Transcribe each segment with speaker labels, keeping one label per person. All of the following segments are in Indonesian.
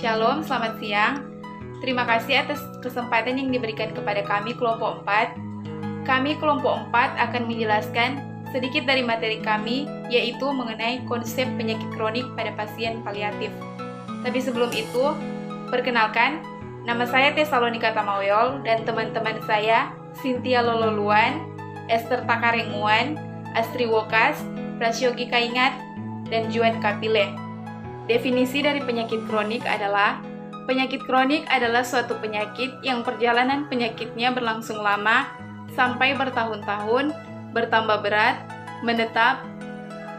Speaker 1: Shalom, selamat siang. Terima kasih atas kesempatan yang diberikan kepada kami kelompok 4. Kami kelompok 4 akan menjelaskan sedikit dari materi kami, yaitu mengenai konsep penyakit kronik pada pasien paliatif. Tapi sebelum itu, perkenalkan, nama saya Tesalonika Tamaweol dan teman-teman saya Cynthia Lololuan, Esther Takarenguan, Astri Wokas, Prasyogi Kaingat, dan Juan Kapile. Definisi dari penyakit kronik adalah penyakit kronik adalah suatu penyakit yang perjalanan penyakitnya berlangsung lama sampai bertahun-tahun, bertambah berat, menetap,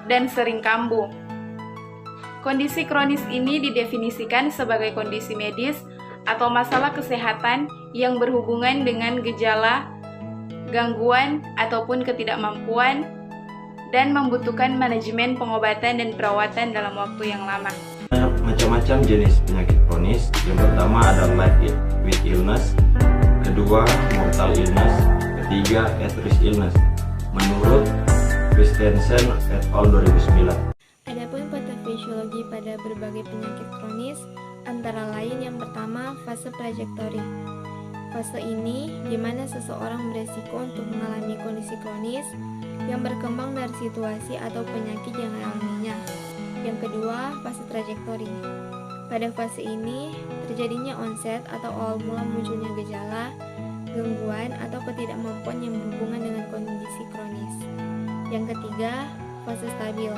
Speaker 1: dan sering kambuh. Kondisi kronis ini didefinisikan sebagai kondisi medis atau masalah kesehatan yang berhubungan dengan gejala, gangguan, ataupun ketidakmampuan dan membutuhkan manajemen pengobatan dan perawatan dalam waktu yang lama.
Speaker 2: Macam-macam jenis penyakit kronis. Yang pertama ada life with illness, kedua mortal illness, ketiga at-risk illness. Menurut Christensen et al. 2009.
Speaker 3: Adapun patofisiologi pada berbagai penyakit kronis antara lain yang pertama fase trajektori. Fase ini di mana seseorang beresiko untuk mengalami kondisi kronis yang berkembang dari situasi atau penyakit yang dialaminya. Yang kedua, fase trajektori. Pada fase ini, terjadinya onset atau awal mula munculnya gejala, gangguan, atau ketidakmampuan yang berhubungan dengan kondisi kronis. Yang ketiga, fase stabil.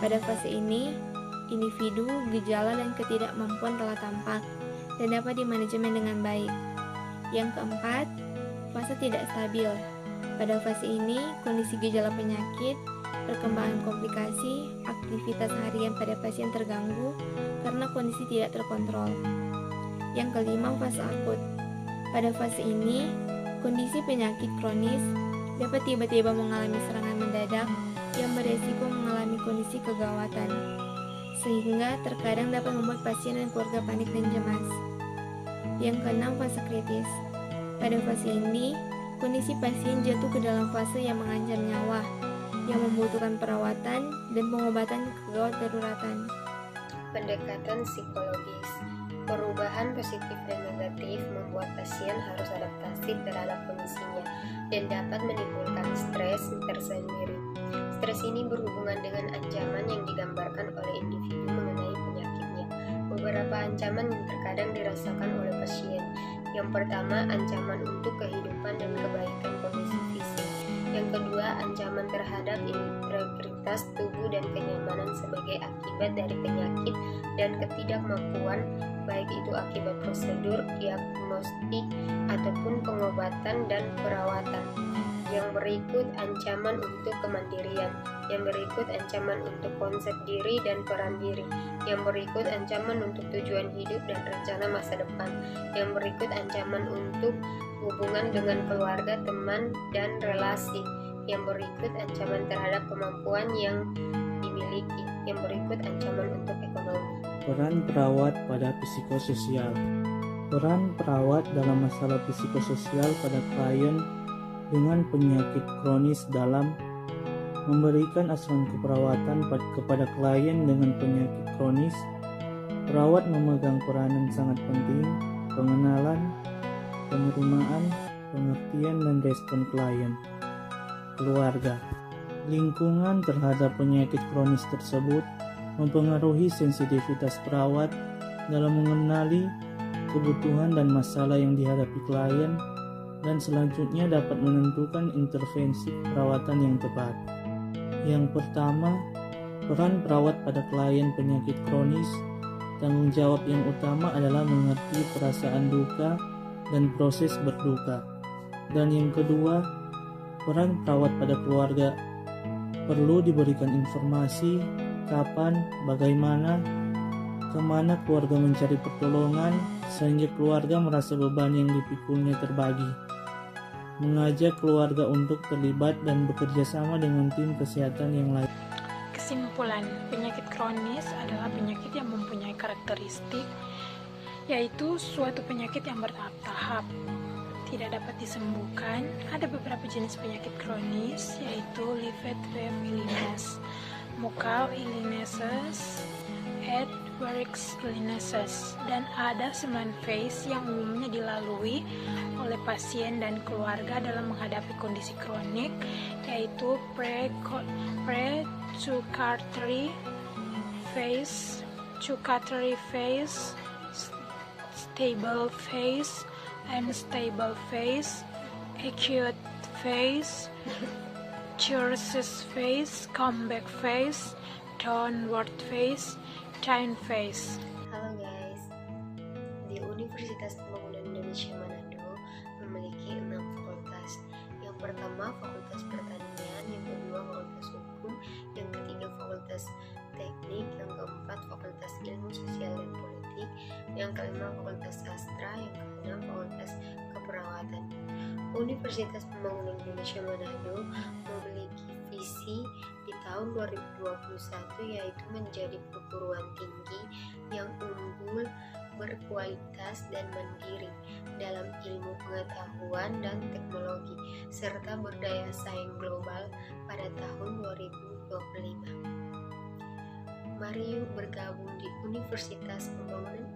Speaker 3: Pada fase ini, individu, gejala, dan ketidakmampuan telah tampak dan dapat dimanajemen dengan baik. Yang keempat, fase tidak stabil. Pada fase ini, kondisi gejala penyakit, perkembangan komplikasi, aktivitas harian pada pasien terganggu karena kondisi tidak terkontrol. Yang kelima, fase akut. Pada fase ini, kondisi penyakit kronis dapat tiba-tiba mengalami serangan mendadak yang beresiko mengalami kondisi kegawatan, sehingga terkadang dapat membuat pasien dan keluarga panik dan cemas. Yang keenam, fase kritis. Pada fase ini, kondisi pasien jatuh ke dalam fase yang mengancam nyawa, yang membutuhkan perawatan dan pengobatan kegawat daruratan.
Speaker 4: Pendekatan psikologis. Perubahan positif dan negatif membuat pasien harus adaptasi terhadap kondisinya dan dapat menimbulkan stres tersendiri. Stres ini berhubungan dengan ancaman yang digambarkan oleh individu mengenai penyakitnya. Beberapa ancaman yang terkadang dirasakan oleh pasien. Yang pertama, ancaman untuk kehidupan dan kebaikan kondisi fisik. Yang kedua, ancaman terhadap integritas tubuh dan kenyamanan sebagai akibat dari penyakit dan ketidakmampuan, baik itu akibat prosedur, diagnostik, ataupun pengobatan dan perawatan. Yang berikut ancaman untuk kemandirian. Yang berikut ancaman untuk konsep diri dan peran diri. Yang berikut ancaman untuk tujuan hidup dan rencana masa depan. Yang berikut ancaman untuk hubungan dengan keluarga, teman, dan relasi. Yang berikut ancaman terhadap kemampuan yang dimiliki. Yang berikut ancaman untuk ekonomi.
Speaker 5: Peran perawat pada psikososial. Peran perawat dalam masalah psikososial pada klien dengan penyakit kronis dalam memberikan asuhan keperawatan kepada klien dengan penyakit kronis. Perawat memegang peranan sangat penting, pengenalan, penerimaan, pengertian, dan respon klien. Keluarga. Lingkungan terhadap penyakit kronis tersebut mempengaruhi sensitivitas perawat dalam mengenali kebutuhan dan masalah yang dihadapi klien, dan selanjutnya dapat menentukan intervensi perawatan yang tepat. Yang pertama, peran perawat pada klien penyakit kronis. Tanggung jawab yang utama adalah mengerti perasaan duka dan proses berduka. Dan yang kedua, peran perawat pada keluarga. Perlu diberikan informasi kapan, bagaimana, kemana keluarga mencari pertolongan sehingga keluarga merasa beban yang dipikulnya terbagi. Mengajak keluarga untuk terlibat dan bekerja sama dengan tim kesehatan yang lain.
Speaker 6: Kesimpulan, penyakit kronis adalah penyakit yang mempunyai karakteristik, yaitu suatu penyakit yang bertahap-tahap, tidak dapat disembuhkan. Ada beberapa jenis penyakit kronis, yaitu livet web illness, mucal illnesses, head works illnesses, dan ada 9 phase yang umumnya dilalui oleh pasien dan keluarga dalam menghadapi kondisi kronik, yaitu pre-Charcot-Marie phase, Charcot-Marie phase, stable phase, unstable phase, acute phase, cirrhosis phase, comeback phase, downward phase, time phase.
Speaker 4: Halo guys, di Universitas Pembangunan Indonesia Manado memiliki 6 fakultas. Yang pertama Fakultas Pertanian, yang kedua Fakultas Hukum, yang ketiga Fakultas Teknik, yang keempat Fakultas Ilmu Sosial dan Politik, yang kelima Fakultas Sastra, yang keenam Fakultas Keperawatan. Universitas Pembangunan Indonesia Manado memiliki visi di tahun 2021, yaitu menjadi perguruan tinggi yang unggul, berkualitas dan mandiri dalam ilmu pengetahuan dan teknologi, serta berdaya saing global pada tahun 2025. Mari yuk bergabung di Universitas Pembangunan